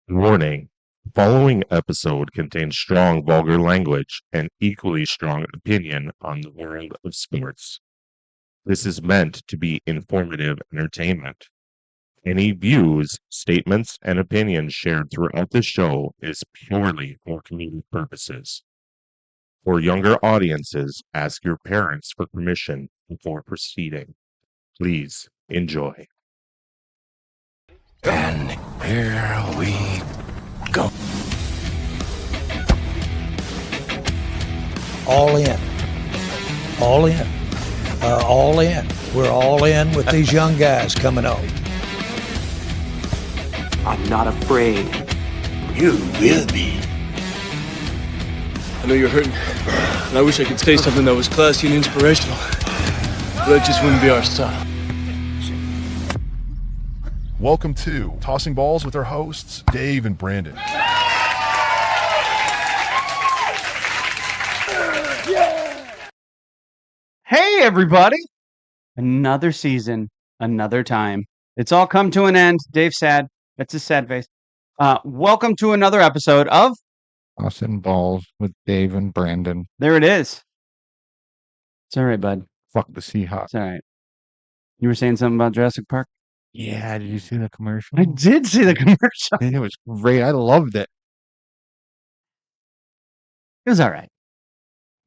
Warning: the following episode contains strong vulgar language and equally strong opinion on the world of sports. This is meant to be informative entertainment. Any views, statements, and opinions shared throughout the show is purely for comedic purposes. For younger audiences, ask your parents for permission before proceeding. Please enjoy. And here we go. All in. All in. All in. We're all in with these young guys coming up. I'm not afraid. You will be. I know you're hurting, and I wish I could say something that was classy and inspirational, but that just wouldn't be our style. Welcome to Tossing Balls with our hosts, Dave and Brandon. Hey, everybody! Another season, another time. It's all come to an end. Dave's sad. That's his sad face. Welcome to another episode of Tossing Balls with Dave and Brandon. There It Is. It's all right, bud. Fuck the Seahawks. It's all right. You were saying something about Jurassic Park? Yeah, did you see the commercial? I did see the commercial. It was great. I loved it. It was all right.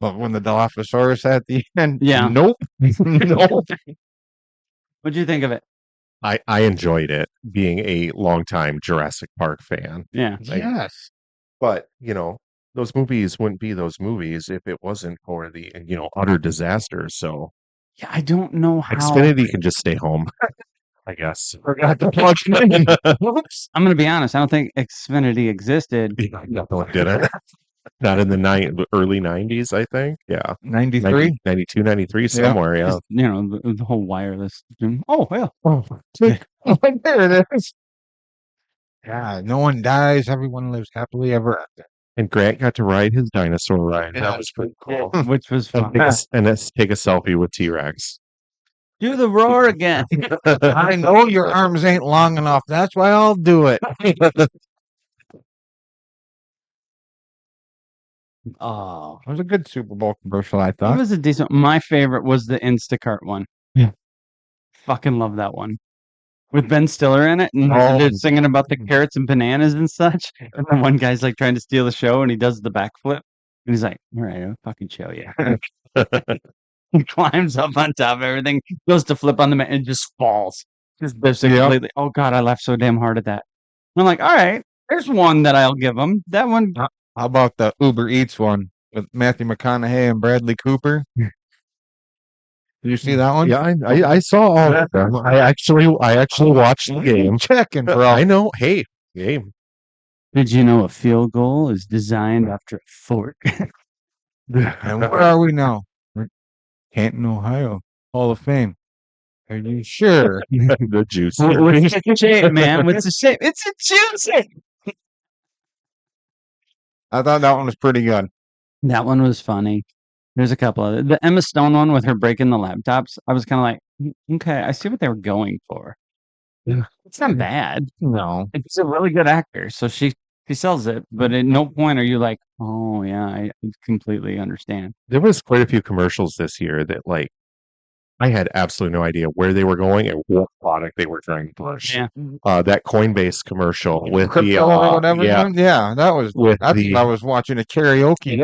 But when the Dilophosaurus at the end, Yeah. nope. Nope. What'd you think of it? I enjoyed it, being a longtime Jurassic Park fan. Yeah. Yes. But, those movies wouldn't be those movies if it wasn't for the, utter disaster. So Yeah, I don't know how. Xfinity can just stay home, I guess. Forgot to plug it in. I'm going to be honest. I don't think Xfinity existed. Yeah, no, it didn't. Not in the early 90s, I think. Yeah. 93? 92, 93, somewhere, yeah. Just, the whole wireless thing. Oh, yeah. Oh, there it is. Yeah, no one dies. Everyone lives happily ever after. And Grant got to ride his dinosaur ride. Yeah. That was pretty cool. Which was fun. And let's take a selfie with T-Rex. Do the roar again. I know your arms ain't long enough. That's why I'll do it. Oh. It was a good Super Bowl commercial, I It thought. was a decent. My favorite was the Instacart one. Yeah. Fucking love that one. With Ben Stiller in it, and they're singing about the carrots and bananas and such. And then one guy's like trying to steal the show, and he does the backflip, and he's like, "All right, I'll fucking show you." He climbs up on top of everything, goes to flip on the man, and just falls. Just biffs it completely. Oh god, I laughed so damn hard at that. And I'm like, all right, there's one that I'll give him. That one. How about the Uber Eats one with Matthew McConaughey and Bradley Cooper? Did you see that one? Yeah, I saw all of them. I actually watched the game. Checking, bro. I know. Hey, game. Did you know a field goal is designed after a fork? And where are we now? We're Canton, Ohio. Hall of Fame. Are you sure? The juice. What's the shape, man? What's the shape? It's a juicy. I thought that one was pretty good. That one was funny. There's a couple of the Emma Stone one with her breaking the laptops. I was kind of like, okay, I see what they were going for. Yeah. It's not bad. No. It's a really good actor, so she sells it. But at no point are you like, oh yeah, I completely understand. There was quite a few commercials this year that, like, I had absolutely no idea where they were going and what product they were trying to push. Yeah. That Coinbase commercial with the Crypto or whatever. yeah, Yeah, that was. with I the thought I was watching a karaoke. and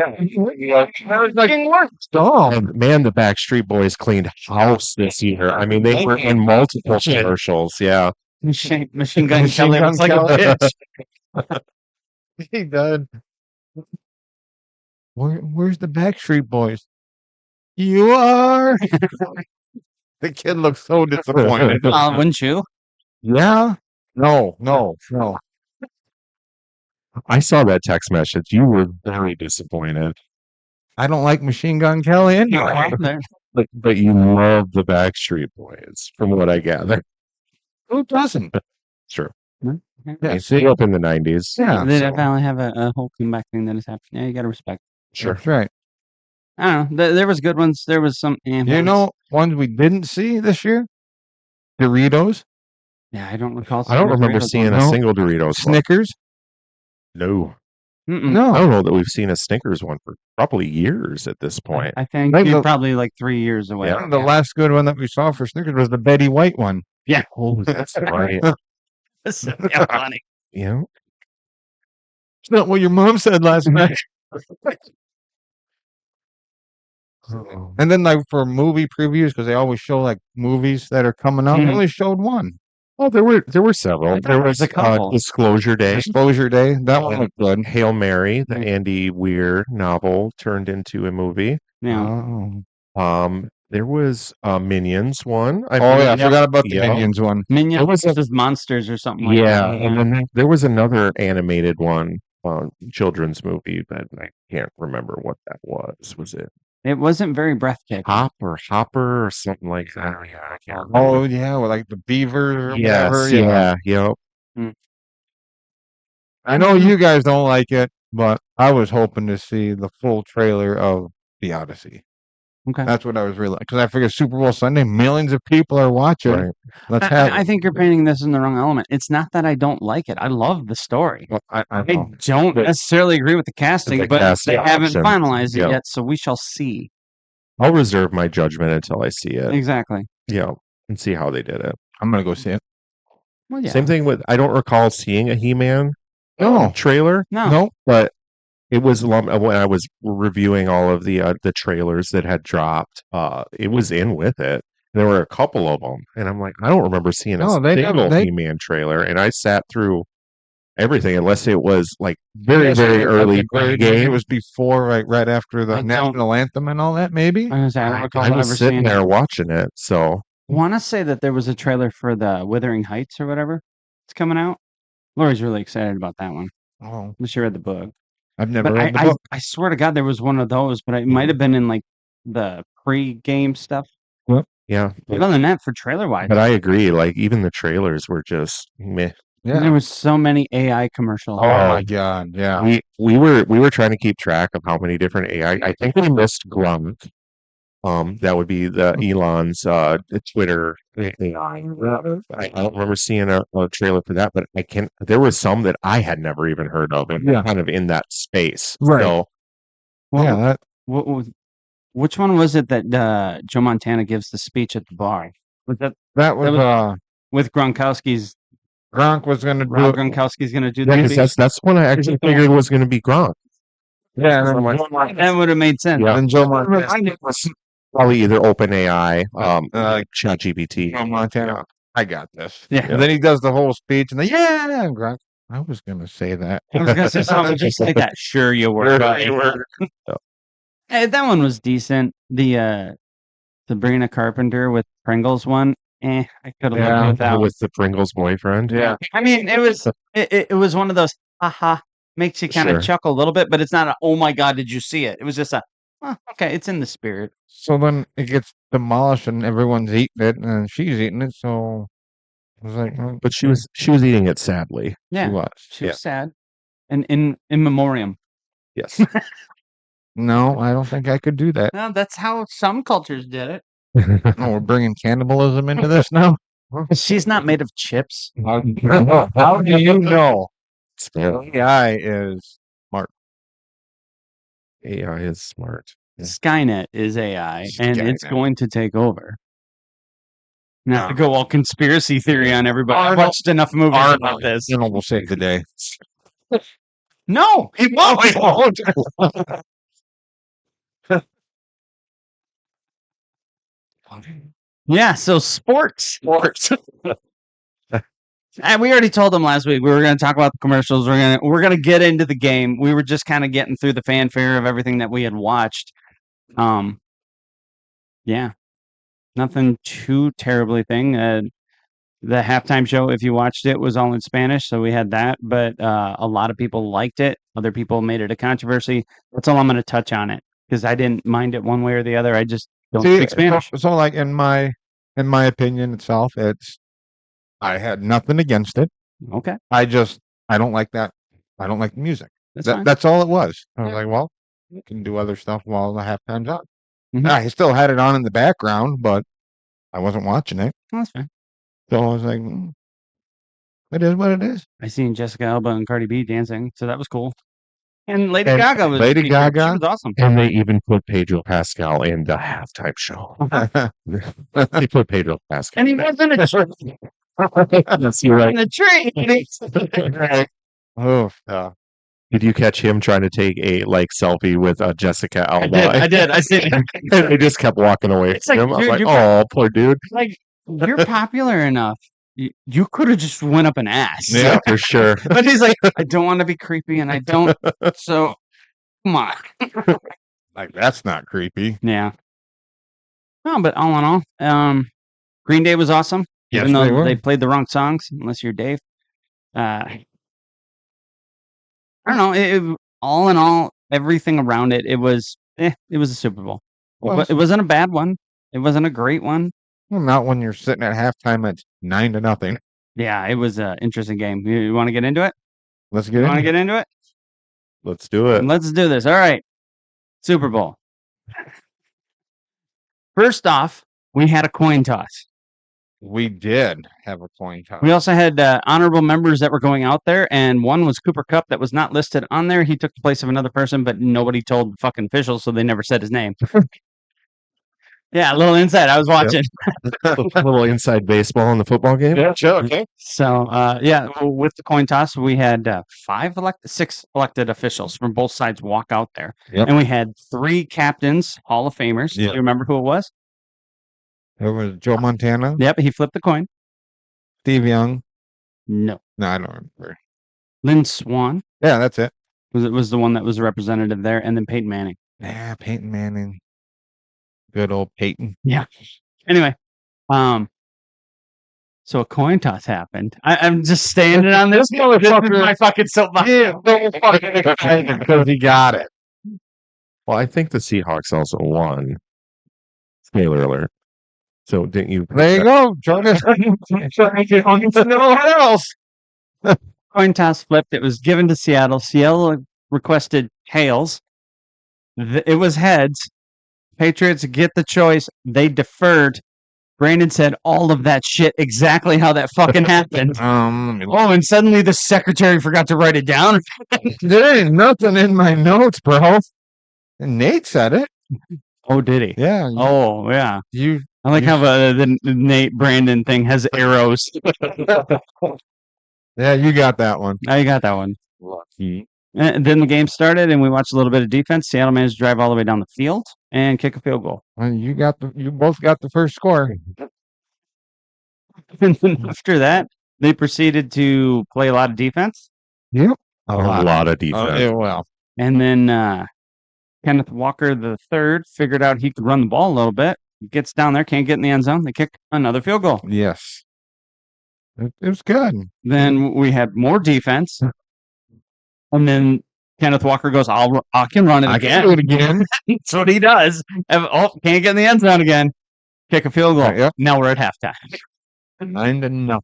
man, the Backstreet Boys cleaned house this year. I mean, they were in multiple commercials. Yeah, Machine Gun Machine Kelly Gun looks like Kelly. a bitch. He did. Where's the Backstreet Boys? You are. The kid looks so disappointed. Wouldn't you? Yeah. No. I saw that text message. You were very disappointed, I don't like Machine Gun Kelly anyway. but you love the Backstreet Boys, from what I gather. Who doesn't? Sure. Yeah, See, grew up in the 90s. Yeah. They so, finally have a whole comeback thing that has happened. Yeah, you got to respect. sure. That's right. I don't know. There was good ones. There was some. You know, ones we didn't see this year? Doritos, Yeah, I don't recall. I don't remember seeing a No. single Doritos one. Snickers. No. Mm-mm. I No. don't know that we've seen a Snickers one for probably years at this point. I think Maybe you're the- probably like 3 years away. Yeah. The last good one that we saw for Snickers was the Betty White one. Yeah. Oh, that's right. That's so damn funny. Yeah. It's not what your mom said last night. And then like for movie previews, because they always show like movies that are coming out, they Mhm. only showed one. Oh, there were several. I thought There it was was a couple. Disclosure Day, Exposure Day, that one looked good. Hail Mary, the Mm. Andy Weir novel turned into a movie. Yeah. Oh, There was Minions one. I yeah, I believe. forgot about the Yeah. Minions one. Minions There was a- versus Monsters or something like Yeah, that. and then there was another animated one, children's movie, but I can't remember what that was. Was it It wasn't very breathtaking. Hopper or something like that? Yeah, I can't remember. Oh yeah, with like the beaver or Yes, whatever. yeah, yep. I know you guys don't like it, but I was hoping to see the full trailer of The Odyssey. Okay. That's what I was really, because I figured Super Bowl Sunday, millions of people are watching. Right. Let's have I it. think you're painting this in the wrong element. It's not that I don't like it. I love the story. Well, I I know. don't necessarily agree with the casting, The but casting they haven't option. finalized it Yep. yet, so we shall see. I'll reserve my judgment until I see it. Exactly. Yeah, and see how they did it. I'm gonna go see it. Well, yeah. Same thing with I don't recall seeing a He-Man No, trailer, No. no, but it was when I was reviewing all of the trailers that had dropped. It was in with it. There were a couple of them, and I'm like, I don't remember seeing a No, they never- single they- He-Man trailer, and I sat through everything unless it was like very Yes, very early It game. was before, right after the I don't- national anthem and all that. Maybe. I was, I don't recall I ever was sitting seeing there it. watching it, so I want to say that there was a trailer for the Wuthering Heights or whatever. It's coming out. Lori's really excited about that one. Oh, She read the book. I've never But read the I book. swear to God, there was one of those, but it might have been in like the pre-game stuff. yeah. But other than that, for trailer-wise, But I agree. Like even the trailers were just meh. there Yeah. was so many AI commercials. Oh my God. Yeah. We were trying to keep track of how many different AI. I think we missed Grunt. That would be the Elon's Twitter AI. I don't remember seeing a trailer for that, but there were some that I had never even heard of, and Yeah. kind of in that space. Right. So What- Yeah. That, which one was it that Joe Montana gives the speech at the bar? Was that that was was- with Gronkowski's? Gronk was gonna do Rob it. Gronkowski's going to do yeah, the 'cause speech. that's when I actually figured it was going to be Grunt. Yeah. And So then, I'm like, That would have made sense. Yeah. then Joe Montana. probably either OpenAI, Uh, ChatGPT. Joe Montana. I got this. Yeah. And then he does the whole speech, and then and Gronk. I was gonna say that. I was going to say something just like that. Sure, you were. buddy. Hey, that one was decent. The Sabrina Carpenter with Pringles one. I could have Yeah, lived with that one. With the Pringles boyfriend. Yeah. I mean, it was one of those haha makes you kind of Sure. chuckle a little bit, but it's not a oh my god, did you see it? It was just a okay, it's in the spirit. So then it gets demolished, and everyone's eating it, and she's eating it. So I was like, well, But she was eating it sadly. Yeah, she was. she was sad, and in memoriam. Yes. No, I don't think I could do that. Well, that's how some cultures did it. Oh, we're bringing cannibalism into this now. She's not made of chips. How do you know? Yeah. AI is smart. AI is smart. Yeah. Skynet is AI, and it's Skynet. going to take over. Not to go all conspiracy theory on everybody. I've Arnold- watched enough movies about this. Arnold will save the day. No, he won't. Yeah, so sports. And we already told them last week we were going to talk about the commercials. We're gonna get into the game. We were just kind of getting through the fanfare of everything that we had watched. Yeah, nothing too terribly thing. The halftime show, if you watched it, was all in Spanish, so we had that. But a lot of people liked it. Other people made it a controversy. That's all I'm going to touch on it because I didn't mind it one way or the other. I just don't speak Spanish. So like in my opinion itself, I had nothing against it. Okay, I don't like that. I don't like the music. that's fine. That's all it was. I was Yeah. like, well, you can do other stuff while the halftime's on. Mhm. I still had it on in the background, but I wasn't watching it. That's fine. So I was like, It is what it is. I seen Jessica Alba and Cardi B dancing, so that was cool. And Lady And Gaga was Lady she Gaga? was awesome. And they even put Pedro Pascal in the halftime show. They put Pedro Pascal. And he wasn't a tree. Yes, you're right. In a tree. Oh, Did you catch him trying to take a selfie with Jessica Alba? I did. I see. And they just kept walking away. It's like, from him. I'm dude, like, you're oh, poor dude. like, you're popular enough. You could have just went up and asked. Yeah, for sure. But he's like, I don't want to be creepy, and I don't. So, come on. like that's not creepy. Yeah. No, but all in all, Green Day was awesome. Yes, even they though were. they played the wrong songs, unless you're Dave. I don't know. All in all, everything around it, it was a Super Bowl. Well, But it wasn't a bad one. It wasn't a great one. Well, not when you're sitting at halftime at 9-0. Yeah, it was an interesting game. You want to get into it? Let's You get want to in. get into it? Let's do it. Let's do this. All right. Super Bowl. First off, we had a coin toss. We did have a coin toss. We also had honorable members that were going out there, and one was Cooper Kupp that was not listed on there. He took the place of another person, but nobody told the fucking officials, so they never said his name. Yeah, a little insight. I was watching. A little inside baseball in the football game. Yeah, sure. Okay. So, with the coin toss, we had 6 elected officials from both sides walk out there. Yep. And we had 3 captains, Hall of Famers. Yeah. Do you remember who it was? It was Joe Montana, Yep, he flipped the coin. Steve Young. No. No, I don't remember. Lynn Swan Yeah, that's it. was the one that was a representative there, and then Peyton Manning. Yeah, Peyton Manning. Good old Peyton. Yeah. Anyway, so a coin toss happened. I'm just standing on this. This is my fucking soapbox. Because he got it. Well, I think the Seahawks also won. Spoiler alert. So didn't you? There you go. Jordan. No one else. Coin toss flipped. It was given to Seattle. Seattle requested tails. It was heads. Patriots get the choice. They deferred. Brandon said all of that shit exactly how that fucking happened. Oh, and suddenly the secretary forgot to write it down. There ain't nothing in my notes, bro. And Nate said it. Oh, did he? Yeah. Oh, yeah. You. I like how the Nate Brandon thing has arrows. Yeah, you got that one. I got that one. Lucky. And then the game started, and we watched a little bit of defense. Seattle managed to drive all the way down the field and kick a field goal. Well, you both got the first score. And then after that, they proceeded to play a lot of defense. Yep. A lot of defense. Yeah, well. And then Kenneth Walker the third figured out he could run the ball a little bit. Gets down there, can't get in the end zone. They kick another field goal. Yes. It was good. Then we had more defense. And then Kenneth Walker goes, I can run it I again. can do it again. That's what he does. Oh, can't get in the end zone again. Kick a field goal. Yep. Now we're at halftime. 9-0.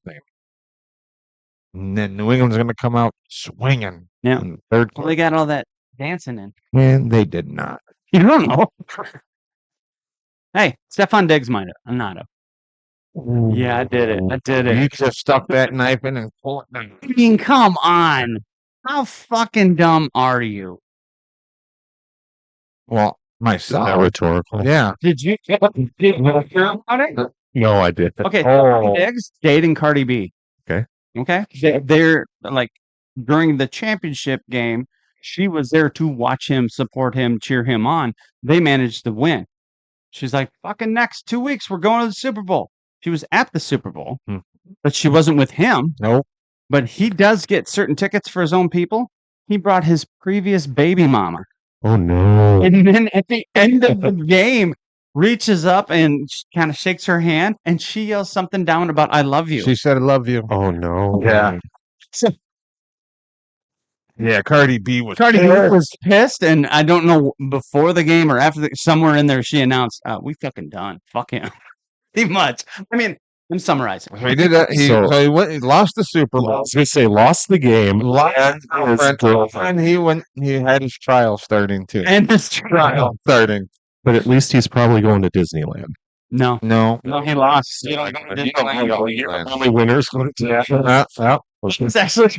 And then New England's going to come out swinging. Yeah. In the third Well, quarter. they got all that dancing in. And they did not. You don't know. Hey, Stephon Diggs might have. Not have. Yeah, I did it. I did You it. just stuck that knife in and pull it down. I mean, come on. How fucking dumb are you? Well, That myself. rhetorical. Yeah. Did you hear about it? No, I did. Okay, Oh. Diggs dating Cardi B. Okay. Okay. They're like during the championship game, she was there to watch him, support him, cheer him on. They managed to win. She's like, fucking next 2 weeks, we're going to the Super Bowl. She was at the Super Bowl, but she wasn't with him. Nope. But he does get certain tickets for his own people. He brought his previous baby mama. Oh no. And then at the end of the game, reaches up and kind of shakes her hand, and she yells something down about "I love you." She said, I love you. Oh no. Yeah. Yeah, Cardi B was Cardi B pissed. was pissed, and I don't know before the game or after somewhere in there, she announced, "We fucking done. Fuck him." Pretty much. I mean, I'm summarizing. He did that. So- He lost the Super I Bowl. was gonna say lost the game. And he had his trial starting too. And this trial. Starting. But at least he's probably going to Disneyland. No, No. no, he lost. Only winners going to Yeah. It's actually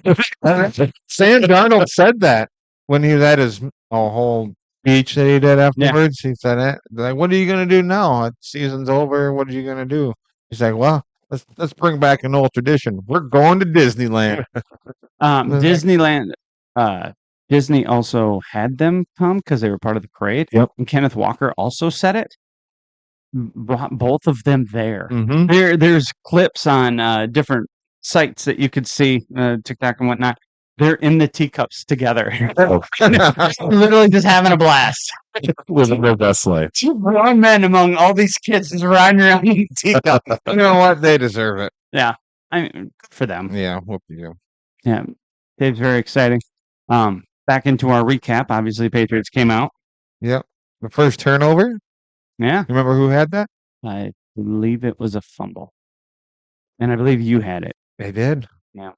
Sam Darnold said that when he was at his whole speech that he did afterwards. He said, like, what are you going to do now? Season's over. What are you going to do? He's like, well, let's bring back an old tradition. We're going to Disneyland. Disneyland. Disney also had them come because they were part of the parade. Yep. And Kenneth Walker also said it. Brought both of them there. Mm-hmm. There's clips on different sites that you could see, TikTok and whatnot. They're in the teacups together, literally just having a blast. Living their best life. Two grown men among all these kids just riding around in teacups. You know what? They deserve it. Yeah, I mean, good for them. Yeah, whoop you. Yeah, Dave's very exciting. Back into our recap. Obviously, Patriots came out. Yep. The first turnover. Yeah, You remember who had that? I believe it was a fumble, and I believe you had it. They did. Yeah.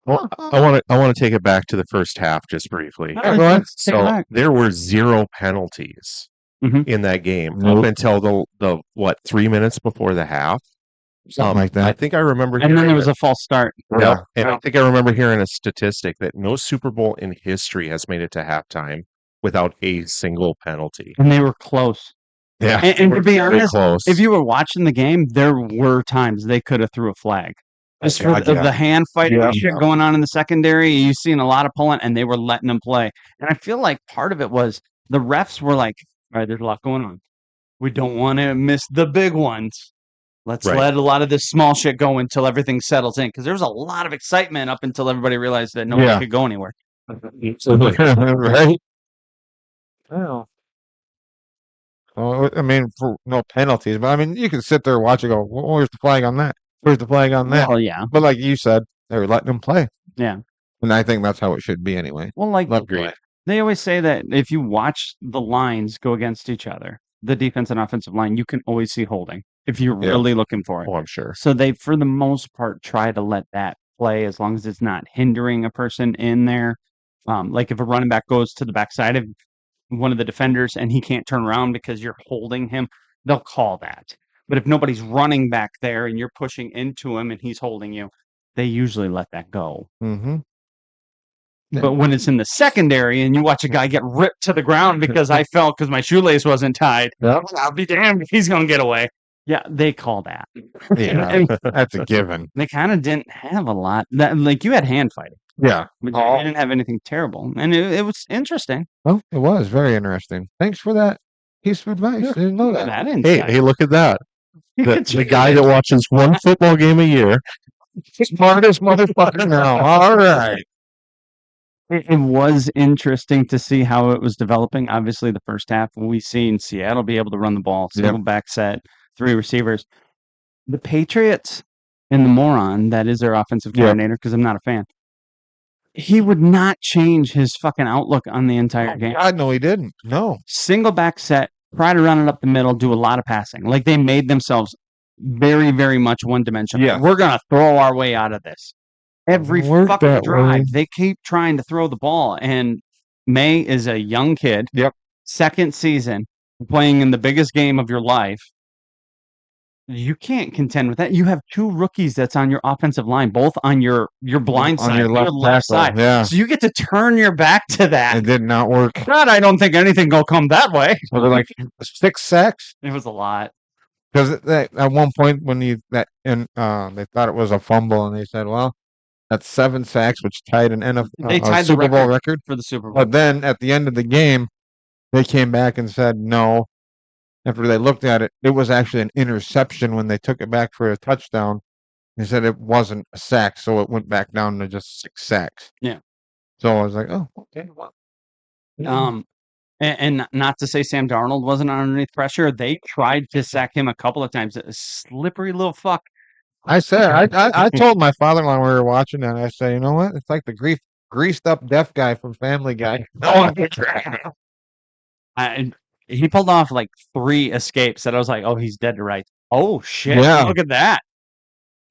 Well, I want to take it back to the first half just briefly. Go ahead. Take it So back. there were 0 penalties Mhm. in that game Nope. up until the 3 minutes before the half. Something like I that. think I remember. And then hearing there was that- a false start. Yep, and I think I remember hearing a statistic that no Super Bowl in history has made it to halftime without a single penalty. And they were close. Yeah. And to be Very honest, close. if you were watching the game, there were times they could have threw a flag. Just for God, the, yeah. the hand fighting and Yeah. shit going on in the secondary, you seen a lot of pulling, and they were letting them play. And I feel like part of it was the refs were like, all right, there's a lot going on. We don't want to miss the big ones. Let's Right. let a lot of this small shit go until everything settles in. Because there was a lot of excitement up until everybody realized that nobody Yeah. could go anywhere. Right? Well. I mean, for no penalties, but I mean, you can sit there and watch it. Go, where's the flag on that? Where's the flag on that? Well, yeah. But like you said, they were letting them play, Yeah. and I think that's how it should be anyway. Well, like Let 'em play. they always say that if you watch the lines go against each other, the defense and offensive line, you can always see holding if you're Yeah. really looking for it. Oh, I'm sure. So they, for the most part, try to let that play as long as it's not hindering a person in there. Like if a running back goes to the backside of one of the defenders and he can't turn around because you're holding him, they'll call that. But if nobody's running back there and you're pushing into him and he's holding you, they usually let that go. Mm-hmm. Yeah. But when it's in the secondary and you watch a guy get ripped to the ground because I fell because my shoelace wasn't tied, Yep. I'll be damned if he's going to get away. Yeah, they call that. Yeah, And that's a given. they kind of didn't have a lot. Like you had hand fighting, Yeah. but Oh. you didn't have anything terrible. And it was interesting. Well, it was very interesting. Thanks for that piece of advice. I didn't know that. That Hey, insight. hey, look at that. You The, could the guy that watches one football game a year. Smartest motherfucker now. All right. It was interesting to see how it was developing. Obviously, the first half we seen Seattle be able to run the ball, single back set, 3 receivers. The Patriots and the moron that is their offensive coordinator, because I'm not a fan. He would not change his fucking outlook on the entire game. God, no, he didn't. No. Single back set, try to run it up the middle, do a lot of passing. Like they made themselves very, very much one dimensional. Yeah. We're gonna throw our way out of this. Every Work fucking that drive, way. they keep trying to throw the ball. And May is a young kid. Yep. Second season, playing in the biggest game of your life. You can't contend with that. You have 2 rookies that's on your offensive line, both on your blind On side, your left tackle, side. yeah. So you get to turn your back to that. It did not work. God, I don't think anything will come that way. Was it like 6 sacks? It was a lot. Because at one point when they thought it was a fumble, and they said, "Well, that's 7 sacks, which tied an They tied the Super Bowl record." For the Super Bowl. But then at the end of the game, they came back and said no. After they looked at it, it was actually an interception when they took it back for a touchdown. They said it wasn't a sack, so it went back down to just 6 sacks. Yeah. So I was like, oh, okay. Well, And not to say Sam Darnold wasn't underneath pressure. They tried to sack him a couple of times. A slippery little fuck. I said, I told my father-in-law when we were watching that, I said, you know what? It's like the greased up deaf guy from Family Guy. He pulled off like 3 escapes that I was like, oh, he's dead to rights. Oh, shit. Yeah. Look at that.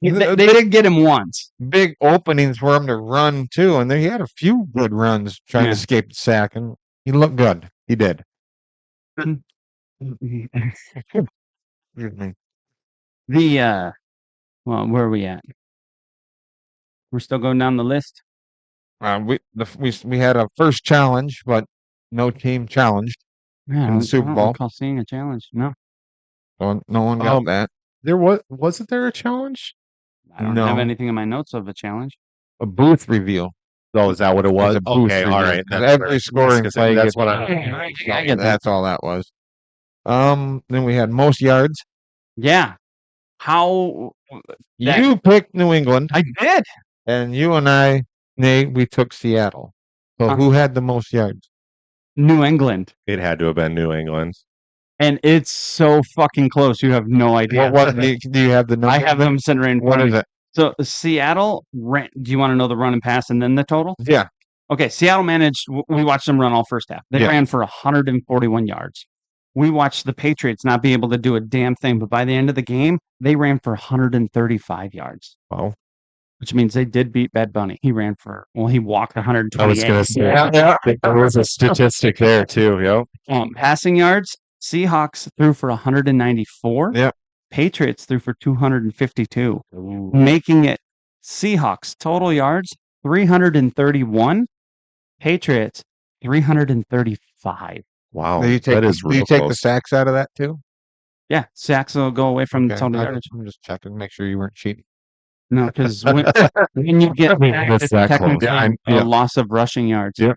They The did get him once. big openings for him to run too, and then he had a few good runs trying Yeah. to escape the sack, and he looked good. He did. Excuse me. Well, where are we at? We're still going down the list. We had a first challenge, but no team challenged Yeah, in the Super I don't Bowl. recall seeing a challenge. No, So no one got that. There wasn't there a challenge? I don't have No. anything in my notes of a challenge. A booth reveal. Oh, is that what it There's was? a booth Okay, all review. right. Every scoring play. That's gets- what I get that. That's all that was. Then we had most yards. Yeah. How That- You picked New England, I did. and you and I, Nate, we took Seattle. So Huh. who had the most yards? New England. It had to have been New England. And it's so fucking close. You have no idea. What do you have the number? I have them sitting right in What front of is me. it? So Seattle ran. Do you want to know the run and pass and then the total? Yeah. Okay, Seattle managed. We watched them run all first half. They Yeah. ran for 141 yards. We watched the Patriots not be able to do a damn thing, but by the end of the game, they ran for 135 yards. Wow. Which means they did beat Bad Bunny. He walked 128. I was going to say, there was a statistic there too. Yep. Passing yards, Seahawks threw for 194. Yep. Patriots threw for 252, making it Seahawks total yards 331, Patriots 335. Wow. Do you take, that is do you real take the close. sacks out of that too? Yeah, sacks will go away from the Okay, total I- yardage. I'm just checking, make sure you weren't cheating. No, because when you get back, That's it's that close. technically Yeah, a yeah. loss of rushing yards. Yeah.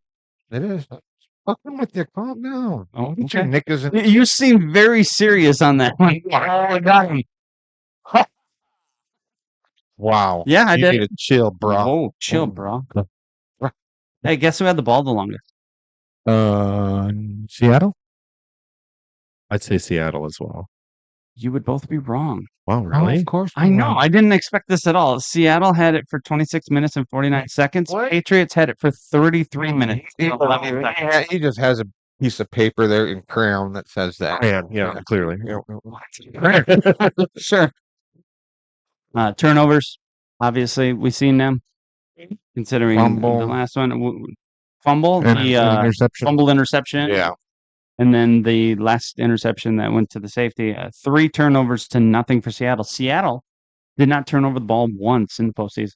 It is. Fucking with your calm down. Oh, Get your okay. knickers in. You seem very serious on that one. Oh, I got him. Wow. Yeah, I you did. need to chill, bro. Oh, chill, bro. Hey, guess who had the ball the longest? Seattle? I'd say Seattle as well. You would both be wrong. Wow, Oh, really? of course. I know. I didn't expect this at all. Seattle had it for 26 minutes and 49 seconds. What? Patriots had it for 33 minutes. and 11 seconds. Yeah, he just has a piece of paper there in crayon that says that. Yeah, clearly. Sure. Turnovers. Obviously, we've seen them. Considering Fumble. the last one, fumble, And the interception. fumble interception, Yeah. and then the last interception that went to the safety. 3 turnovers to nothing for Seattle. Seattle did not turn over the ball once in the postseason.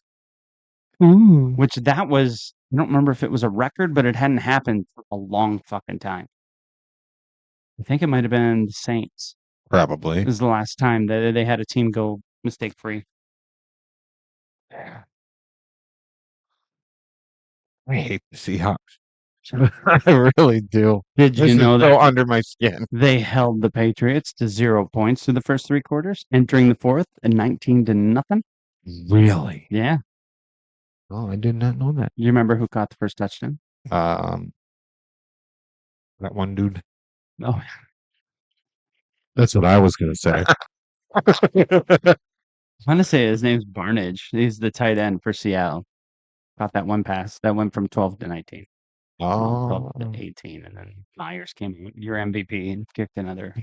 Which that was, I don't remember if it was a record, but it hadn't happened for a long fucking time. I think it might have been the Saints. Probably. This is the last time that they had a team go mistake free. I hate the Seahawks. I really do. Did This you is know so that under my skin. they held the Patriots to 0 points through the first 3 quarters, entering the fourth and 19 to nothing? Really? Yeah. Oh, I did not know that. You remember who caught the first touchdown? That one dude. Oh, That's what I was going to say. I want to say his name's Barnage. He's the tight end for Seattle. Caught that one pass that went from 12 to 19. Oh. 12 to 18, and then Myers came in, your MVP, and kicked another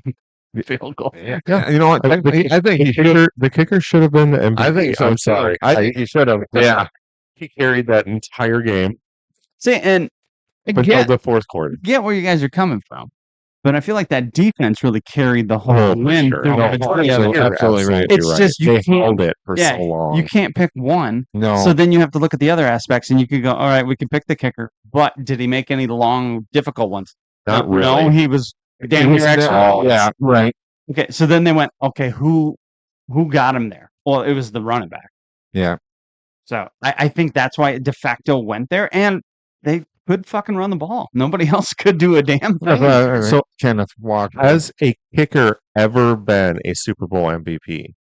field goal. Yeah. You know what? I think he should. The kicker should have been the MVP. I think so. I'm sorry. I think he should have. Yeah. He carried that entire game See, and I until get, the fourth quarter. get where you guys are coming from, but I feel like that defense really carried the whole Oh, for win. sure. through No, the majority of it. you're absolutely right. It's right. just you they can't- held it for yeah, so long. You can't pick one. No. So then you have to look at the other aspects, and you could go, all right, we can pick the kicker, but did he make any long, difficult ones? Not No, really. No, he was damn near extra. Oh, yeah. Right. Okay, so then they went, okay, who got him there? Well, it was the running back. Yeah. So I think that's why it de facto went there, and they could fucking run the ball. Nobody else could do a damn thing. So- Kenneth Walker. Has a kicker ever been a Super Bowl MVP?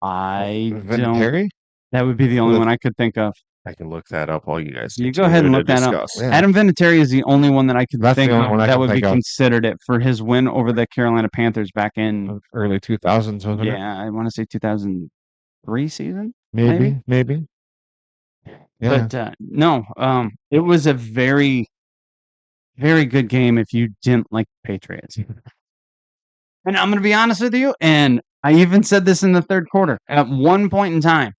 I don't. Vinatieri? That would be the only one I could think of. I can look that up while you guys. You go ahead and continue look to that up. discuss. Yeah. Adam Vinatieri is the only one that I could That's the think only of one I that can would be think of. considered it for his win over the Carolina Panthers back in, Early 2000s, wasn't it? yeah, I want to say 2003 season. Maybe. Yeah. But no, it was a very, very good game if you didn't like the Patriots. And I'm going to be honest with you, and I even said this in the third quarter. At one point in time,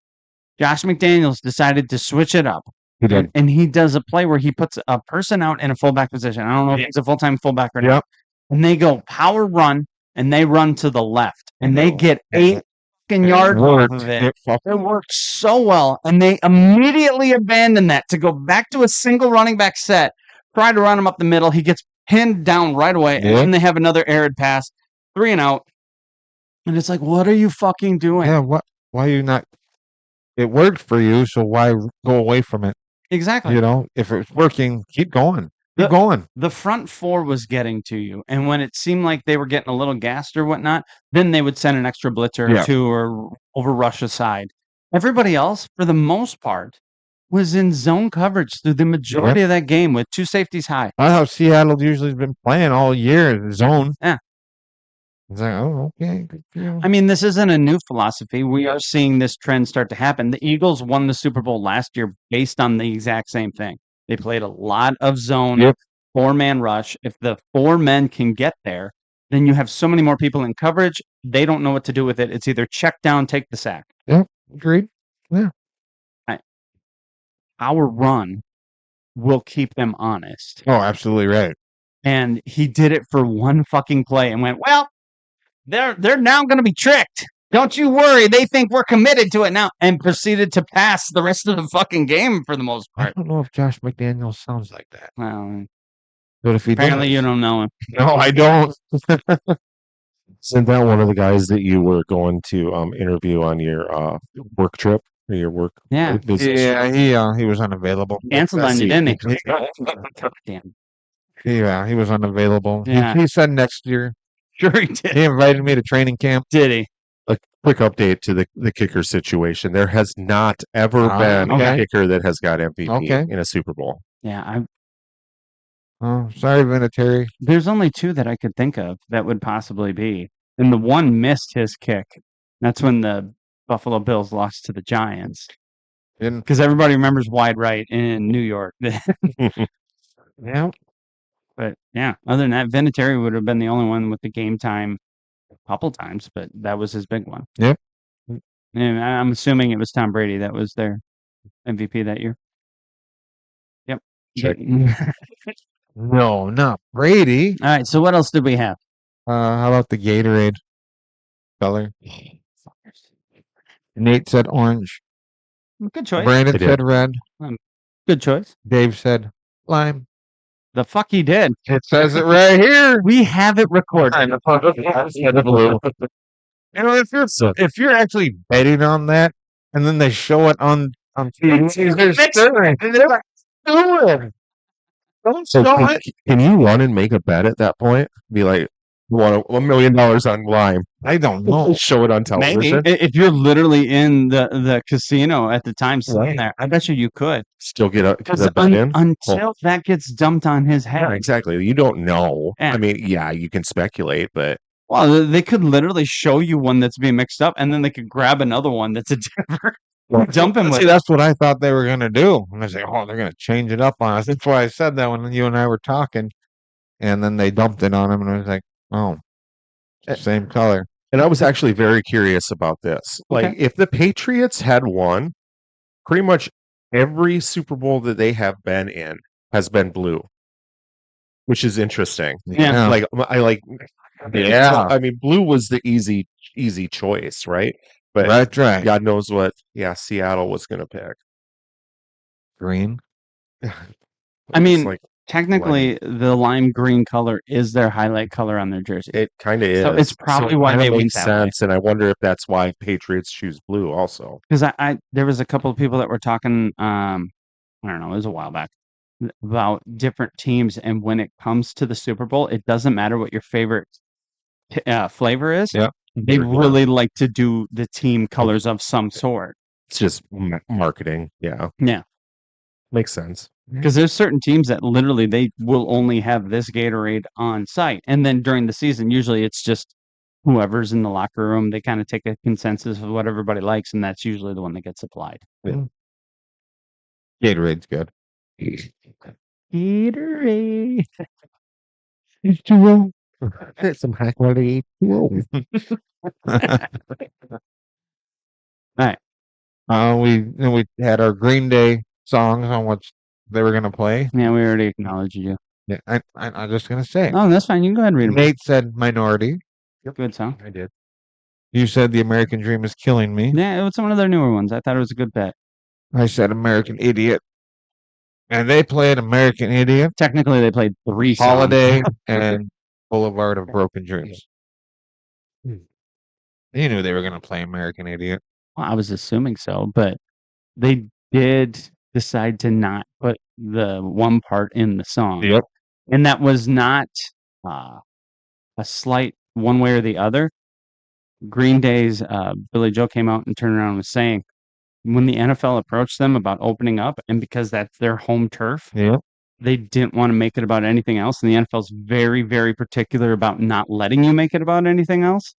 Josh McDaniels decided to switch it up. He did. And he does a play where he puts a person out in a fullback position. I don't know if he's a full-time fullback or not. Yep. And they go power run, and they run to the left. And they get 8 fucking yards off of it. It It worked so well, and they immediately abandoned that to go back to a single running back set. Try to run him up the middle. He gets pinned down right away, and Yeah. then they have another arid pass, 3 and out. And it's like, what are you fucking doing? Yeah, why you not? It worked for you, so why go away from it? Exactly. You know, if it's working, keep going. The- Keep going. The front four was getting to you, and when it seemed like they were getting a little gassed or whatnot, then they would send an extra blitzer Yeah. or two or overrush aside. Everybody else, for the most part, was in zone coverage through the majority of that game with 2 safeties high. That's how Seattle usually has been playing all year, the zone. Yeah. It's like, oh, okay. Good for you. I mean, this isn't a new philosophy. We are seeing this trend start to happen. The Eagles won the Super Bowl last year based on the exact same thing. They played a lot of zone, Yep. 4-man rush. If the 4 men can get there, then you have so many more people in coverage. They don't know what to do with it. It's either check down, take the sack. Agreed. Our run will keep them honest. Oh, absolutely right. And he did it for one fucking play and went, well, they're now going to be tricked. Don't you worry. They think we're committed to it now, and proceeded to pass the rest of the fucking game for the most I part. don't know if Josh McDaniels sounds like that, Well, but if he apparently does, you don't know him. no, I don't. Isn't that one of the guys that you were going to interview on your work trip or your work? Yeah. business? Yeah, he was unavailable. Canceled on you, didn't he? Damn. Yeah, he was unavailable. Yeah. He said next year. Sure he did. He invited me to training camp. Did he? A quick update to the kicker situation. There has not ever been okay. a kicker that has got MVP Okay. in a Super Bowl. Yeah. Oh, sorry, Vinatieri. There's only 2 that I could think of that would possibly be. And the one missed his kick. That's when the Buffalo Bills lost to the Giants. Didn't. Because everybody remembers wide right in New York. Yeah. But yeah, other than that, Vinatieri would have been the only one with the game time a couple times, but that was his big one. Yep. And I'm assuming it was Tom Brady that was their MVP that year. Yep. Check. No, not Brady. All right. So what else did we have? How about the Gatorade color? Nate said orange. Good choice. Brandon I did. said red. Good choice. Dave said lime. The fuck he did. It says it right here. We have it recorded. You know, if you're actually betting on that, and then they show it on TV, they're stirring. Don't So show can, it. can you run and make a bet at that point? Be like, want $1 million on lime? I don't know. Show it on television. If you're literally in the casino at the time sitting there, I bet you could. Still get a Because bet in. until that gets dumped on his head. Yeah, exactly. You don't know. Yeah. I mean, yeah, you can speculate, but Well, they could literally show you one that's being mixed up, and then they could grab another one that's a different. Dump him with. See, that's what I thought they were going to do. And I was like, oh, they're going to change it up on us. That's why I said that when you and I were talking. And then they dumped it on him, and I was like, oh, it's the same color. and I was actually very curious about this. Like, Okay. if the Patriots had won, pretty much every Super Bowl that they have been in has been blue, which is interesting. Yeah. Like, I like. Yeah. I mean, blue was the easy choice, right? But That's right. God knows what. Yeah, Seattle was going to pick. Green. I mean, It's like technically, the lime green color is their highlight color on their jersey. it kind of is. So it's probably why kinda they went makes that way. sense, and I wonder if that's why Patriots choose blue also. Because I there was a couple of people that were talking. I don't know, it was a while back about different teams, and when it comes to the Super Bowl, it doesn't matter what your favorite flavor is. Yeah. They Yeah. really like to do the team colors of some sort. It's just marketing. Yeah. Yeah. Makes sense. Because there's certain teams that literally they will only have this Gatorade on site, and then during the season, usually it's just whoever's in the locker room. They kind of take a consensus of what everybody likes, and that's usually the one that gets applied. Gatorade's good. Gatorade. H2O. Some high quality H2O. We had our Green Day songs on what they were gonna play. Yeah, we already acknowledged you. Yeah, I'm just gonna say. Oh, that's fine. You can go ahead and read them. Nate said minority. Good song. I did. You said the American Dream is killing me. Yeah, it was one of their newer ones. I thought it was a good bet. I said American Idiot. And they played American Idiot, Technically, they played 3 songs. Holiday, and Boulevard of Broken Dreams. You knew they were going to play American Idiot. Well, I was assuming so, but they did decide to not put the one part in the song. Yep. And that was not a slight one way or the other. Green Day's Billy Joe came out and turned around and was saying, when the NFL approached them about opening up, and because that's their home turf, Yep. they didn't want to make it about anything else. And the NFL's very, very particular about not letting you make it about anything else.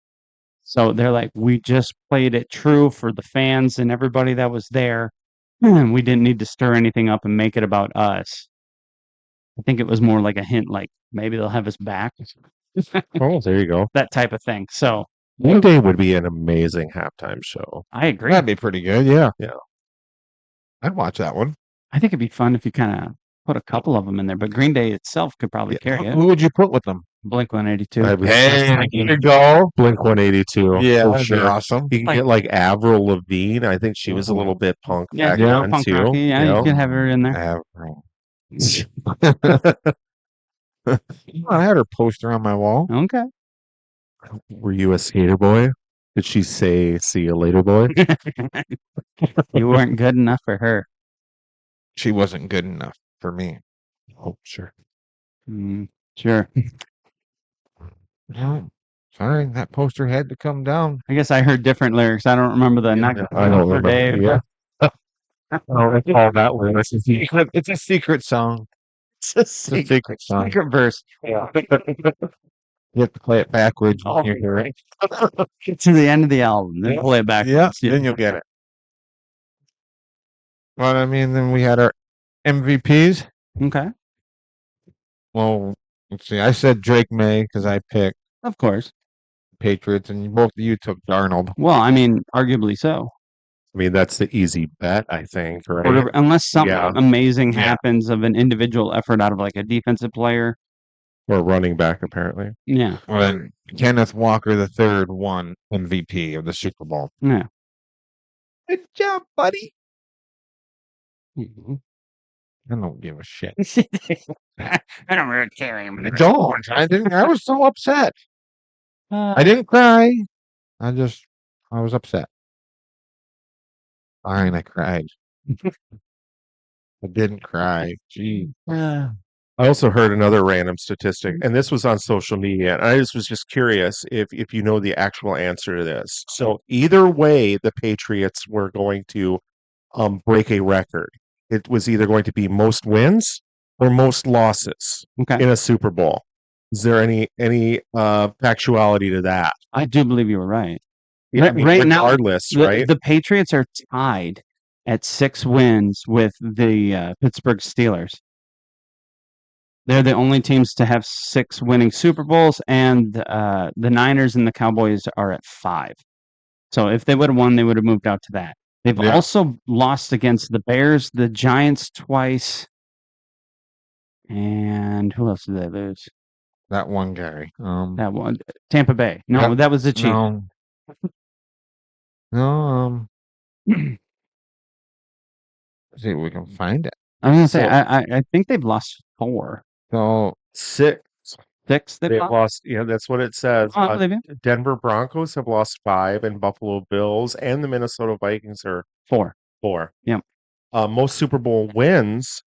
So they're like, we just played it true for the fans and everybody that was there. We didn't need to stir anything up and make it about us. I think it was more like a hint, like maybe they'll have us back. Oh, there you go. That type of thing. So One Day would be an amazing halftime show. I agree. That'd be pretty good. Yeah. Yeah. I'd watch that one. I think it'd be fun if you kind of put a couple of them in there, but Green Day itself could probably carry it. Who would you put with them? Blink 182. I was Hey, just there thinking you go. Blink 182. Yeah, for that'd be sure. awesome. You can get like Avril Lavigne. I think she was a little bit punk Yeah, back yeah, then punk too. rocky. Yeah, you could have her in there. Avril. I had her poster on my wall. Okay. Were you a skater boy? Did she say "See you later, boy"? You weren't good enough for her. She wasn't good enough for me. Oh, sure. Sure. No, sorry, that poster had to come down. I guess I heard different lyrics. I don't remember the not I don't for remember. Dave. Yeah. Oh, that's all that was. It's a secret song. It's a It's a secret song. secret verse. You have to play it backwards. Oh. You hear it. Get to the end of the album, then play it back. Yeah, then you'll get it. Well, I mean, then we had our MVPs. Okay. Well, let's see. I said Drake May because I picked Of course. Patriots, and both of you took Darnold. Well, I mean, arguably so. I mean, that's the easy bet, I think, right? Or unless something Yeah. amazing Yeah. happens of an individual effort out of like a defensive player. Or running back, apparently. Yeah. Well, then Kenneth Walker III won MVP of the Super Bowl. Yeah. Good job, buddy. Mhm. I don't give a shit. I don't really care him. I don't. I didn't. I was so upset. Uh, I didn't cry. I was upset. Fine, I cried. I didn't cry. Gee. I also heard another random statistic, and this was on social media, and I was just curious if you know the actual answer to this. So either way, the Patriots were going to break a record. It was either going to be most wins or most losses Okay. in a Super Bowl. Is there any factuality to that? I do believe you were right. Yeah, I Right- mean, right now, regardless, The, right? the Patriots are tied at 6 wins with the Pittsburgh Steelers. They're the only teams to have 6 winning Super Bowls, and the Niners and the Cowboys are at 5. So if they would have won, they would have moved out to that. They've Yeah. also lost against the Bears, the Giants twice, and who else did they lose? That one guy. That one, Tampa Bay. No, Yep. that was the Chiefs. No. No. See if we can find it. I was gonna say, So- I think they've lost 4. So 6. 6 they've They lost. lost. Yeah, that's what it says. Oh, I believe you. Denver Broncos have lost 5, and Buffalo Bills and the Minnesota Vikings are 4. 4. Yep. Most Super Bowl wins,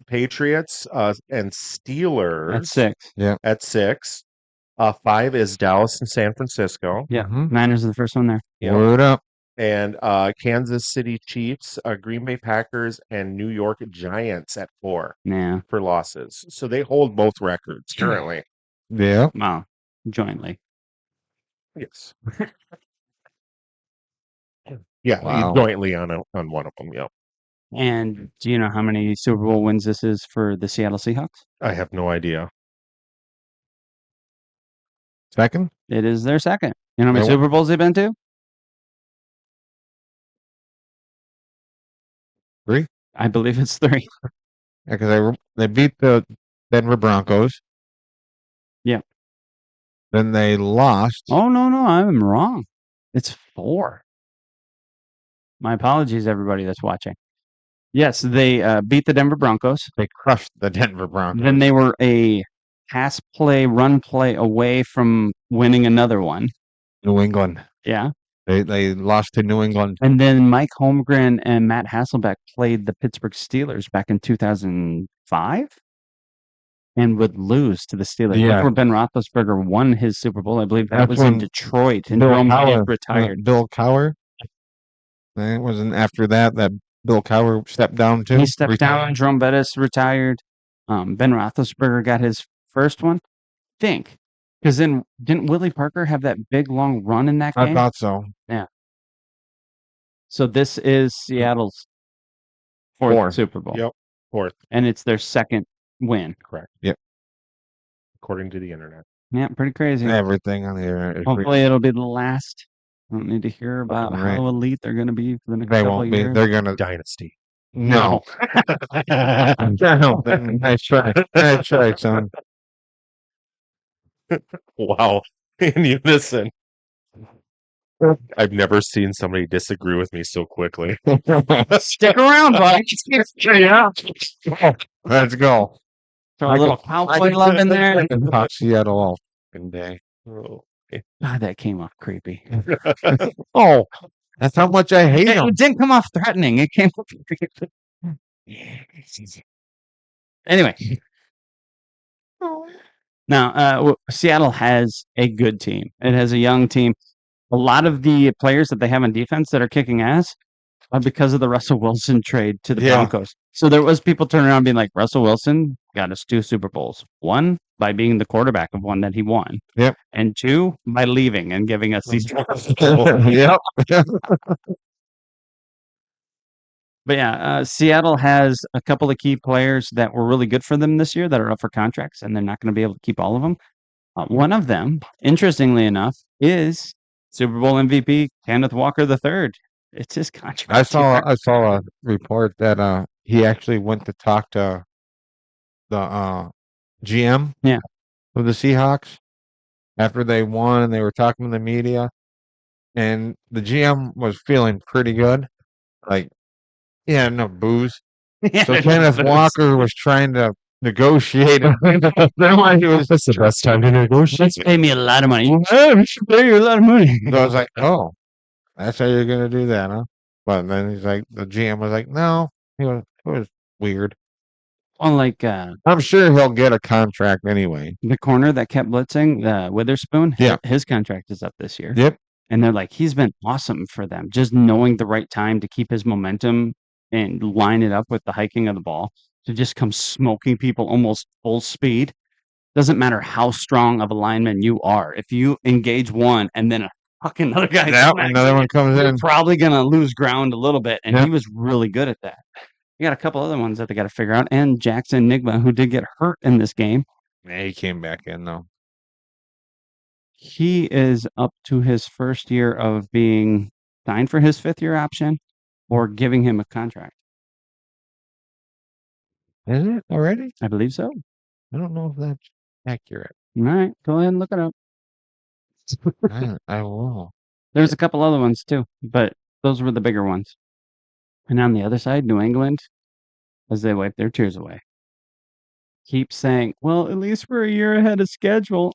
Patriots and Steelers That's 6. at 6. 5 is Dallas and San Francisco. Yeah. Mhm. Niners are the first one there. Yep. word up. And Kansas City Chiefs, Green Bay Packers, and New York Giants at 4 Yeah. for losses. So they hold both records currently. Yeah. Wow. Jointly. Yes. Yeah, Wow. jointly on one of them. Yeah, And do you know how many Super Bowl wins this is for the Seattle Seahawks? I have no idea. Second? It is their second. You know how many Yeah. Super Bowls they've been to? 3? I believe it's 3. Yeah, because they beat the Denver Broncos. Yeah. Then they lost. Oh, no, I'm wrong. It's 4. My apologies, everybody that's watching. Yes, they beat the Denver Broncos. They crushed the Denver Broncos. Then they were a pass play, run play away from winning another one. New England. Yeah. They lost to New England. And then Mike Holmgren and Matt Hasselbeck played the Pittsburgh Steelers back in 2005 and would lose to the Steelers. Yeah. That's where Ben Roethlisberger won his Super Bowl. I believe that That's was in when Detroit, and Bill Jerome Hayes Cowher retired. Bill Cowher. It wasn't after that Bill Cowher stepped down too. He stepped down. Jerome Bettis retired. Ben Roethlisberger got his first one. Because then didn't Willie Parker have that big long run in that game? I thought so. So this is Seattle's fourth Super Bowl. Yep. 4th. And it's their second win. Correct. Yep. According to the internet. Yeah, pretty crazy. Everything on the internet. Hopefully it'll be the last. I don't need to hear about Right. how elite they're going to be for the next They couple won't of be. years. They're gonna. Dynasty. No. No. Nice try. Nice try, son. Wow. In unison. I've never seen somebody disagree with me so quickly. Stick around, buddy. Yeah. Let's go. Throw a little cowboy love in there. I can talk Seattle all fucking day. Oh. God, that came off creepy. Oh, that's how much I hate them. It didn't come off threatening. It came off creepy. Anyway. Now, Seattle has a good team. It has a young team. A lot of the players that they have on defense that are kicking ass are because of the Russell Wilson trade to the Yeah. Broncos. So there was people turning around being like, Russell Wilson got us 2 Super Bowls. 1, by being the quarterback of one that he won. Yep. And 2, by leaving and giving us these. Yep. But yeah, Seattle has a couple of key players that were really good for them this year that are up for contracts, and they're not going to be able to keep all of them. One of them, interestingly enough, is Super Bowl MVP Kenneth Walker III. It's his contract. I saw a report that he actually went to talk to the GM Yeah. of the Seahawks after they won, and they were talking to the media, and the GM was feeling pretty good. Like, he had enough booze. So Kenneth Walker was trying to negotiate. That's the best time to negotiate. Let's pay me a lot of money. Yeah, we should pay you a lot of money. So I was like, oh, that's how you're going to do that, huh? But then he's like, the GM was like, no. It was weird. Unlike I'm sure he'll get a contract anyway. the corner that kept blitzing, Witherspoon, Yeah. his contract is up this year. Yep. And they're like, he's been awesome for them. Just knowing the right time to keep his momentum and line it up with the hiking of the ball to just come smoking people almost full speed. Doesn't matter how strong of a lineman you are. If you engage one and then a fucking another guy, Yeah, smacks another you, one comes you're in. probably going to lose ground a little bit. And Yep. he was really good at that. You got a couple other ones that they got to figure out. And Jackson Nigma, who did get hurt in this game. Yeah, he came back in, though. He is up to his first year of being signed for his 5th year option or giving him a contract. Is it already? I believe so. I don't know if that's accurate. All right, go ahead and look it up. I will. There's a couple other ones too, but those were the bigger ones. And on the other side, New England, as they wipe their tears away, keep saying, well, at least we're a year ahead of schedule.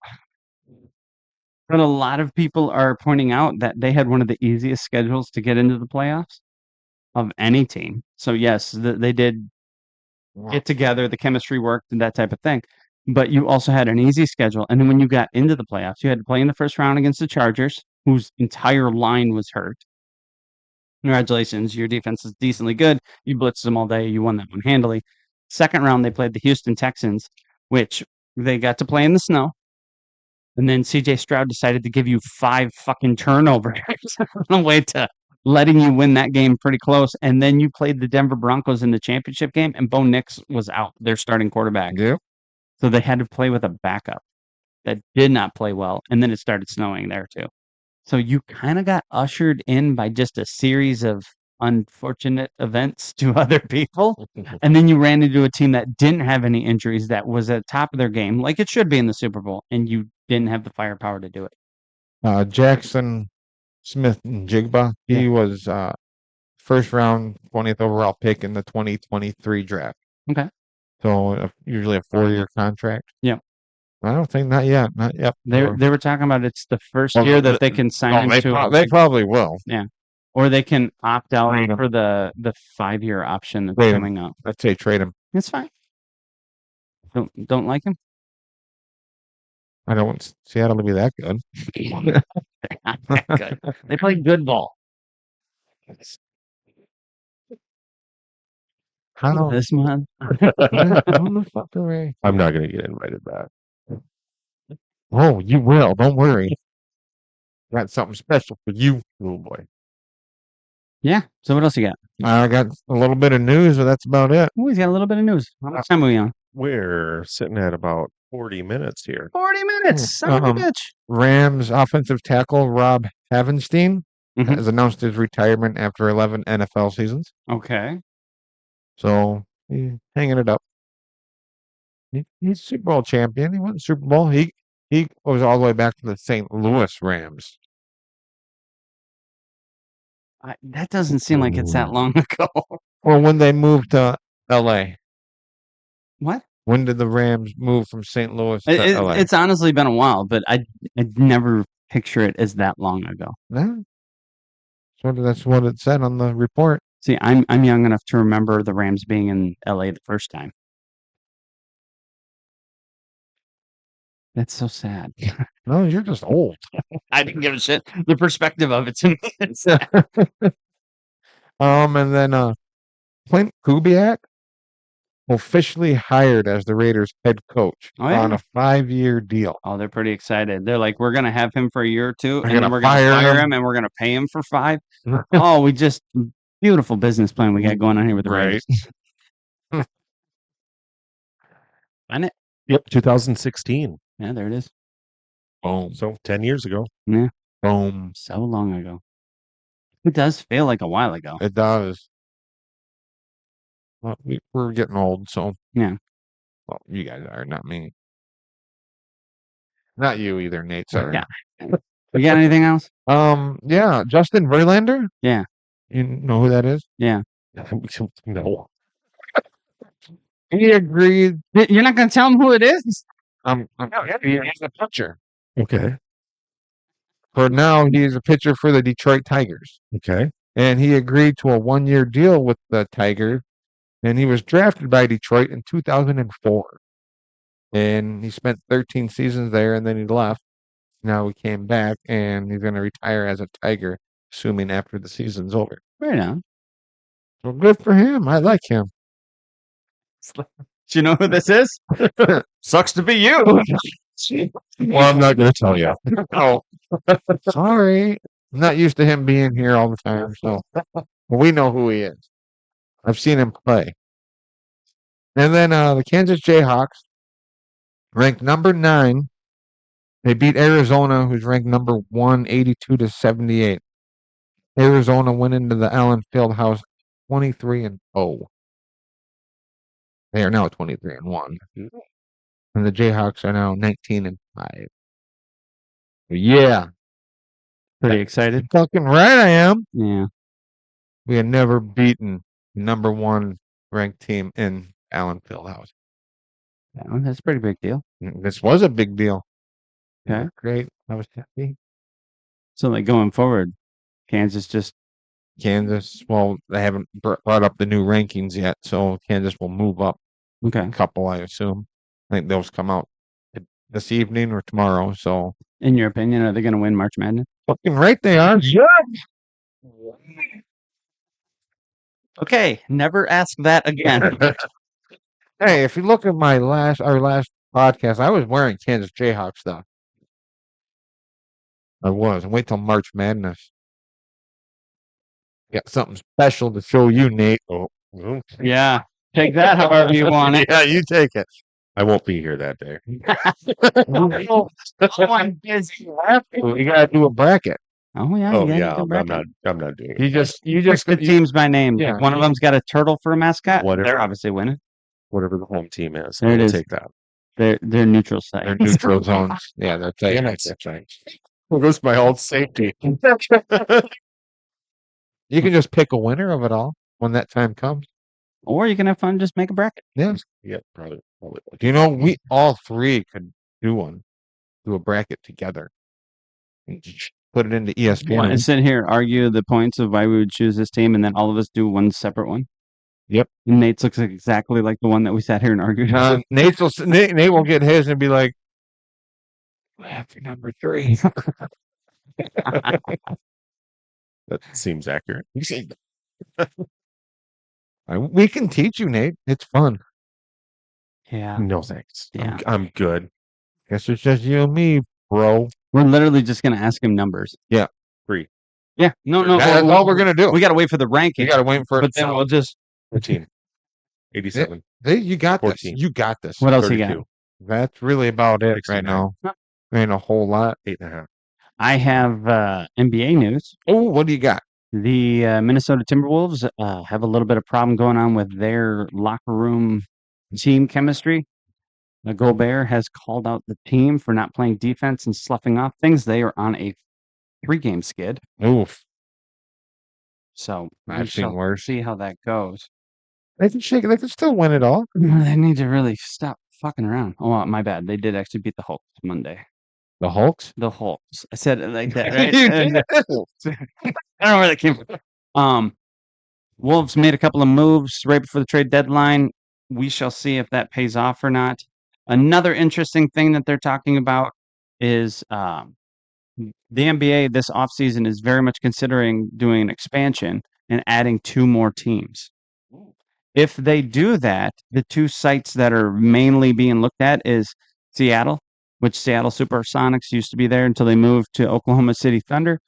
But a lot of people are pointing out that they had one of the easiest schedules to get into the playoffs of any team. So yes, they did get together, the chemistry worked and that type of thing. But you also had an easy schedule. And then when you got into the playoffs, you had to play in the first round against the Chargers, whose entire line was hurt. Congratulations, your defense is decently good. You blitzed them all day. You won that one handily. Second round, they played the Houston Texans, which they got to play in the snow. And then C.J. Stroud decided to give you 5 fucking turnovers on the way to letting you win that game pretty close. And then you played the Denver Broncos in the championship game, and Bo Nix was out, their starting quarterback. Yep. So they had to play with a backup that did not play well. And then it started snowing there too. So you kind of got ushered in by just a series of unfortunate events to other people. And then you ran into a team that didn't have any injuries, that was at the top of their game, like it should be in the Super Bowl, and you didn't have the firepower to do it. Jackson Smith and Jigba. He Yeah. was first round 20th overall pick in the 2023 draft. Okay. So usually a 4-year contract. Yeah. I don't think not yet. Not yet. They were talking about it's the first Well, year that they can sign they, into, they probably will. or they can opt out Trade 'em. for the 5-year option that's Trade 'em. coming up. I'd say trade him. It's fine. Don't like him. I don't want Seattle to be that good. Not that good. They play good ball. How This month. the fuck are we? I'm not going to get invited back. Oh, you will. Don't worry. Got something special for you. Oh boy. Yeah. So what else you got? I got a little bit of news, but that's about it. Oh, he's got a little bit of news. How much time are we on? We're sitting at about 40 minutes here. 40 minutes. Son of a bitch. Rams offensive tackle Rob Havenstein Mhm. has announced his retirement after 11 NFL seasons. Okay. So he's hanging it up. He's Super Bowl champion. He won the Super Bowl. He goes all the way back to the St. Louis Rams. That doesn't seem like it's that long ago. Or when they moved to L.A. What? When did the Rams move from St. Louis to L.A.? It's honestly been a while, but I'd never picture it as that long ago. No. So that's what it said on the report. See, I'm young enough to remember the Rams being in LA the first time. That's so sad. No, you're just old. I didn't give a shit. The perspective of it to me. And then Clint Kubiak officially hired as the Raiders head coach on a 5-year deal. Oh, they're pretty excited. They're like, we're gonna have him for a year or two, We're and then gonna we're gonna fire fire him. him, and we're gonna pay him for 5. Oh, beautiful business plan we got going on here with the Raiders. Isn't it? Yep, 2016. Yeah, there it is. Boom. So 10 years ago. Yeah, Boom. so long ago. It does feel like a while ago. It does. Well, we're getting old, so. Yeah. Well, you guys are, not me. Not you either, Nate. Sorry. Yeah. You got anything else? Yeah, Justin Verlander. Yeah. You know who that is? Yeah. No. He agreed. You're not gonna tell him who it is? He's a pitcher. Okay. For now, he's a pitcher for the Detroit Tigers. Okay. And he agreed to a 1-year deal with the Tigers. And he was drafted by Detroit in 2004. And he spent 13 seasons there, and then he left. Now he came back, and he's going to retire as a Tiger, assuming after the season's over. Right on. So good for him. I like him. Do you know who this is? Sucks to be you. Well, I'm not going to tell you. Oh, sorry. I'm not used to him being here all the time, so we know who he is. I've seen him play. And then the Kansas Jayhawks, ranked number 9. They beat Arizona, who's ranked number 1, 82-78. Arizona went into the Allen Fieldhouse 23-0. They are now 23-1. And the Jayhawks are now 19-5. Yeah. Pretty excited. Fucking right I am. Yeah. We had never beaten number 1 ranked team in Allen Fieldhouse. That's a pretty big deal. This was a big deal. Okay. Great. I was happy. So, like, going forward, Kansas just Kansas, well, they haven't brought up the new rankings yet, so Kansas will move up okay. a couple, I assume. I think those come out this evening or tomorrow, so. In your opinion, are they going to win March Madness? Fucking right they are. Yeah. Okay, never ask that again. Hey, if you look at our last podcast, I was wearing Kansas Jayhawk stuff. I was. Wait till March Madness. Got something special to show you, Nate. Oh, Yeah, take that however you want it. yeah, you take it. I won't be here that day. Oh, I'm busy. You gotta do a bracket. Oh yeah, Oh you gotta yeah, do I'm bracket. not doing it. You just Pick the teams by name. Yeah. One of them's got a turtle for a mascot. Whatever. They're obviously winning. Whatever the home team is. There it I'll is. take that. They're neutral site. They're neutral zones. Yeah, that's Yeah, it. that's right. There goes my old safety. You can just pick a winner of it all when that time comes. Or you can have fun, just make a bracket. Yeah. Yeah, probably. You know, we all three could do a bracket together. Put it into ESPN. Want to sit here and argue the points of why we would choose this team, and then all of us do one separate one? Yep. And Nate's looks exactly like the one that we sat here and argued. Nate will get his and be like, "After number 3." That seems accurate. We can teach you, Nate. It's fun. Yeah. No thanks. Yeah. I'm good. Guess it's just you and me, bro. We're literally just going to ask him numbers. Yeah. 3. Yeah. No. That's all we're gonna do. We got to wait for the ranking. You got to wait for it. But then we'll just. 14. 87. Hey, you got 14. this. You got this. What else you got? 32. That's really about it 69. right now. Huh. Ain't a whole lot. 8.5. I have NBA news. Oh, what do you got? The Minnesota Timberwolves have a little bit of problem going on with their locker room team chemistry. Gobert has called out the team for not playing defense and sloughing off things. They are on a 3-game skid. Oof. So we I've seen shall worse. see how that goes. They can shake it. They can still win it all. They need to really stop fucking around. Oh, my bad. They did actually beat the Hulks Monday. The Hulks? The Hulks. I said it like that, right? You I did. don't know where that came from. Wolves made a couple of moves right before the trade deadline. We shall see if that pays off or not. Another interesting thing that they're talking about is the NBA this offseason is very much considering doing an expansion and adding 2 more teams. If they do that, the 2 sites that are mainly being looked at is Seattle, which Seattle Supersonics used to be there until they moved to Oklahoma City Thunder.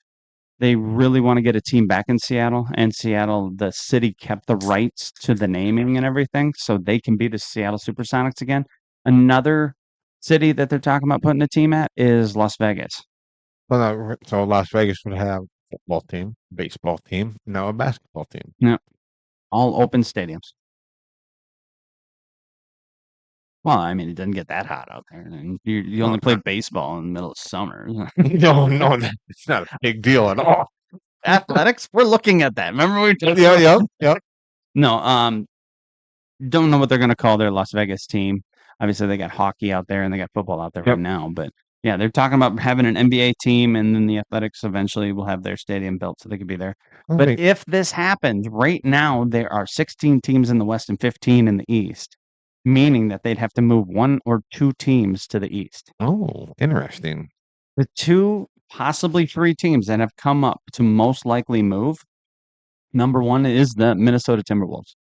They really want to get a team back in Seattle, and Seattle, the city kept the rights to the naming and everything, so they can be the Seattle Supersonics again. Another city that they're talking about putting a team at is Las Vegas. Well, no, so Las Vegas would have a football team, baseball team, now a basketball team. Yep. All open stadiums. Well, I mean, it doesn't get that hot out there. And you only play baseball in the middle of summer. No, it's not a big deal at all. Athletics, we're looking at that. Remember we just Yeah. No, don't know what they're going to call their Las Vegas team. Obviously, they got hockey out there and they got football out there right now. But yeah, they're talking about having an NBA team, and then the Athletics eventually will have their stadium built so they could be there. But if this happens, right now there are 16 teams in the West and 15 in the East, meaning that they'd have to move 1 or 2 teams to the East. Oh, interesting. The 2, possibly 3 teams that have come up to most likely move, number 1 is the Minnesota Timberwolves.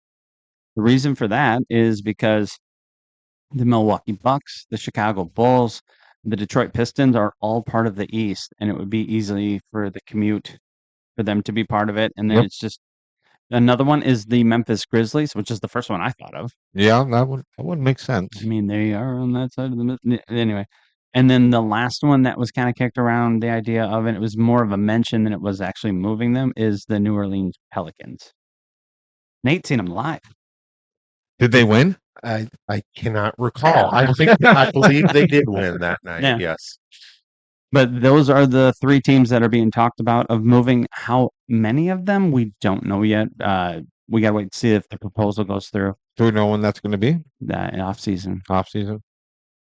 The reason for that is because the Milwaukee Bucks, the Chicago Bulls, the Detroit Pistons are all part of the East, and it would be easy for the commute for them to be part of it. And then it's just another one is the Memphis Grizzlies, which is the first one I thought of. Yeah, that would make sense. I mean, they are on that side of the anyway. And then the last one that was kind of kicked around, the idea of it was more of a mention than it was actually moving them, is the New Orleans Pelicans. Nate's seen them live. Did they win? I cannot recall. I believe they did win that night. Yeah. Yes. But those are the 3 teams that are being talked about of moving. How many of them? We don't know yet. We got to wait to see if the proposal goes through. Do we know when that's going to be? Off season. Off season?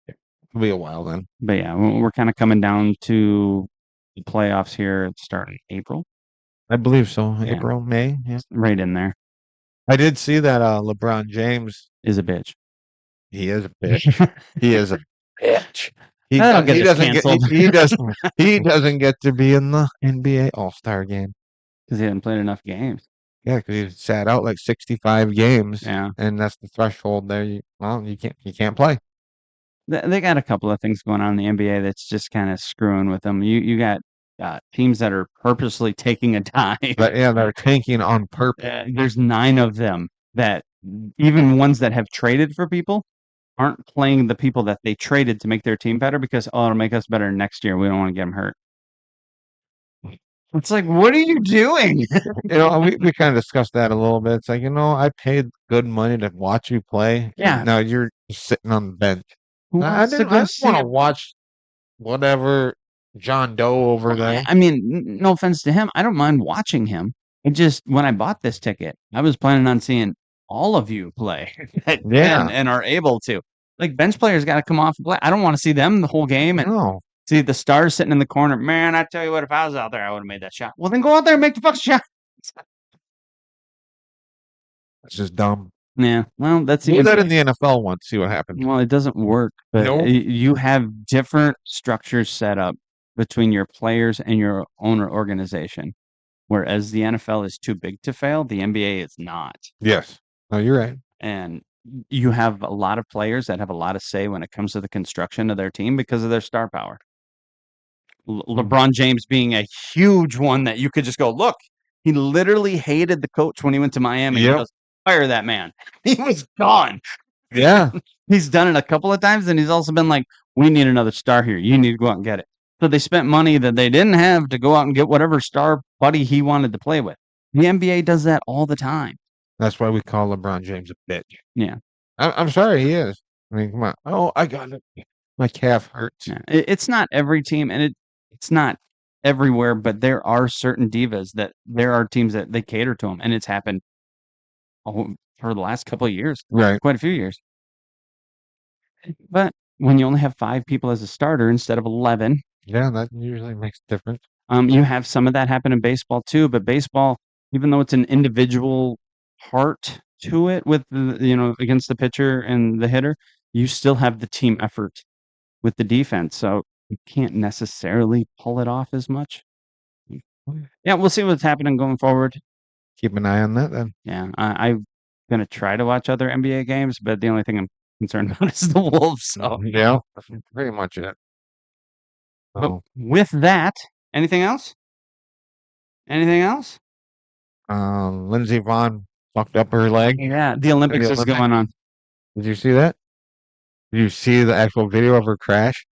It'll be a while then. But yeah, we're kind of coming down to the playoffs here starting April. I believe so. Yeah. April, May. Yeah. Right in there. I did see that LeBron James Is a bitch. He is a bitch. He is a bitch. He That'll get us doesn't canceled. he doesn't get to be in the NBA All-Star game. Because he hadn't played enough games. Yeah, because he sat out like 65 games. Yeah. And that's the threshold there. You can't play. They got a couple of things going on in the NBA that's just kind of screwing with them. You got teams that are purposely taking a dive. But yeah, they're tanking on purpose. There's 9 of them that even ones that have traded for people aren't playing the people that they traded to make their team better because, it'll make us better next year. We don't want to get them hurt. It's like, what are you doing? We kind of discussed that a little bit. It's like, I paid good money to watch you play. Yeah. Now you're sitting on the bench. Who I wants to didn't go want see to watch whatever John Doe over there. I mean, no offense to him, I don't mind watching him. It just when I bought this ticket, I was planning on seeing all of you play that Yeah. can and are able to. Like bench players got to come off and play. I don't want to see them the whole game and No, see the stars sitting in the corner. Man, I tell you what, if I was out there, I would have made that shot. Well, then go out there and make the fucking shot. it's just dumb. Yeah, well, that's Do that in the NFL once. See what happens. Well, it doesn't work, but Nope. you have different structures set up between your players and your owner organization. Whereas the NFL is too big to fail, the NBA is not. Yes. No, you're right. And you have a lot of players that have a lot of say when it comes to the construction of their team because of their star power. LeBron James being a huge one that you could just go, look, he literally hated the coach when he went to Miami. Yep. He goes, fire that man. He was gone. Yeah. He's done it a couple of times, and he's also been like, we need another star here. You need to go out and get it. So they spent money that they didn't have to go out and get whatever star buddy he wanted to play with. The NBA does that all the time. That's why we call LeBron James a bitch. Yeah. I'm sorry, he is. I mean, come on. Oh, I got it. My calf hurts. Yeah. It's not every team, and it's not everywhere, but there are certain divas that there are teams that they cater to them, and it's happened for the last couple of years, Right. quite a few years. But when you only have 5 people as a starter instead of 11, Yeah, that usually makes a difference. you have some of that happen in baseball too. But baseball, even though it's an individual part to it with against the pitcher and the hitter, you still have the team effort with the defense. So you can't necessarily pull it off as much. Yeah, we'll see what's happening going forward. Keep an eye on that then. Yeah, I'm gonna try to watch other NBA games, but the only thing I'm concerned about is the Wolves. So Yeah, that's pretty much it. but Oh, with that, anything else? Anything else? Lindsey Vaughn fucked up her leg. Yeah, the Olympics is Olympics. going on. Did you see that? Did you see the actual video of her crash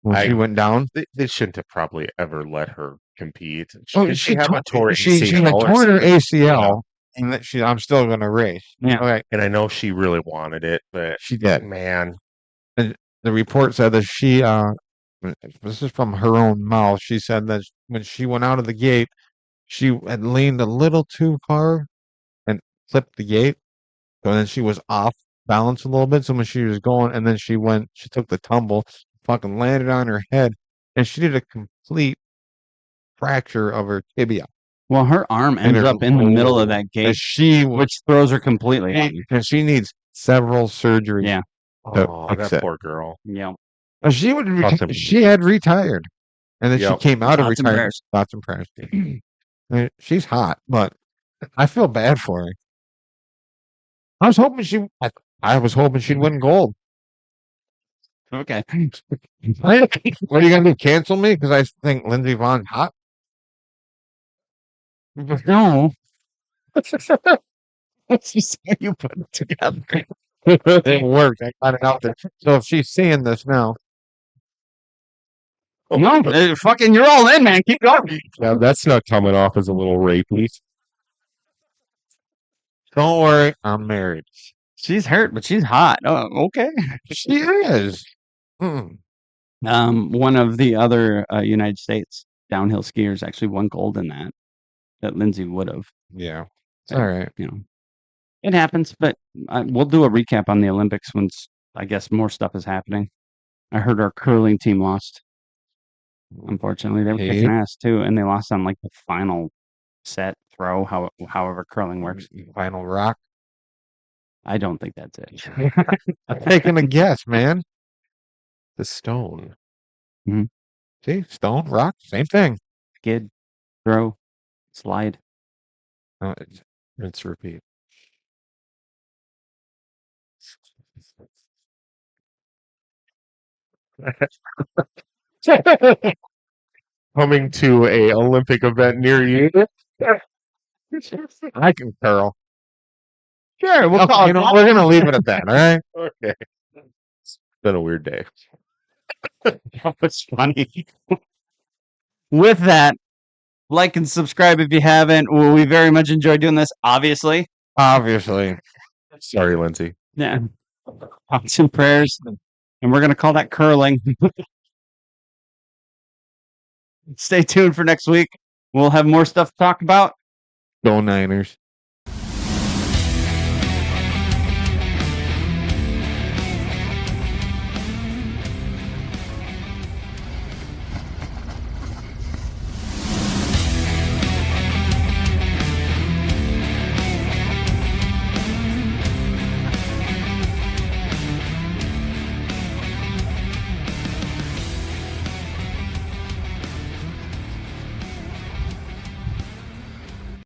when she went down? They shouldn't have probably ever let her compete. Oh, Did she have a torn she had ACL or torn her something? ACL, and that I'm still going to race. Yeah. Okay, And I know she really wanted it, but she did. man, The report said that she, this is from her own mouth. She said that when she went out of the gate, she had leaned a little too far and flipped the gate. So then she was off balance a little bit. So when she was going, and then she took the tumble, fucking landed on her head, and she did a complete fracture of her tibia. Well, her arm ends up in the middle of that And gate, which throws her completely. and she needs several surgeries. Yeah. oh, fix that it. poor girl. Yeah. She she had retired, and then she Yep. came out of Thoughts and retirement. prayers. Thoughts and prayers. I mean, she's hot, but I feel bad for her. I was hoping I was hoping she'd win gold. Okay. What are you gonna do? Cancel me because I think Lindsey Vaughn's hot? No. That's just how you put it together. It worked. I got it out there. So if she's seeing this now, No, fucking, you're all in, man. Keep going. Now that's not coming off as a little rapey. don't worry, I'm married. She's hurt, but she's hot. Oh, okay. She is. Mm. One of the other United States downhill skiers actually won gold in that Lindsay would have. Yeah. It's all right. It happens, but we'll do a recap on the Olympics once I guess more stuff is happening. I heard our curling team lost. Unfortunately, they were kicking ass too, and they lost on like the final set throw. However, curling works. Final rock. I don't think that's it. I'm taking a guess, man. The stone. See, stone, rock, same thing. Skid, throw, slide. Rinse, repeat. Coming to a Olympic event near you. I can curl. Sure, we'll Okay, we're gonna leave it at that. All right. Okay. It's been a weird day. That was funny. With that, like and subscribe if you haven't. We very much enjoy doing this, obviously. Obviously. Sorry, Lindsay. Yeah. Thoughts and prayers. And we're going to call that curling. Stay tuned for next week. We'll have more stuff to talk about. Go Niners.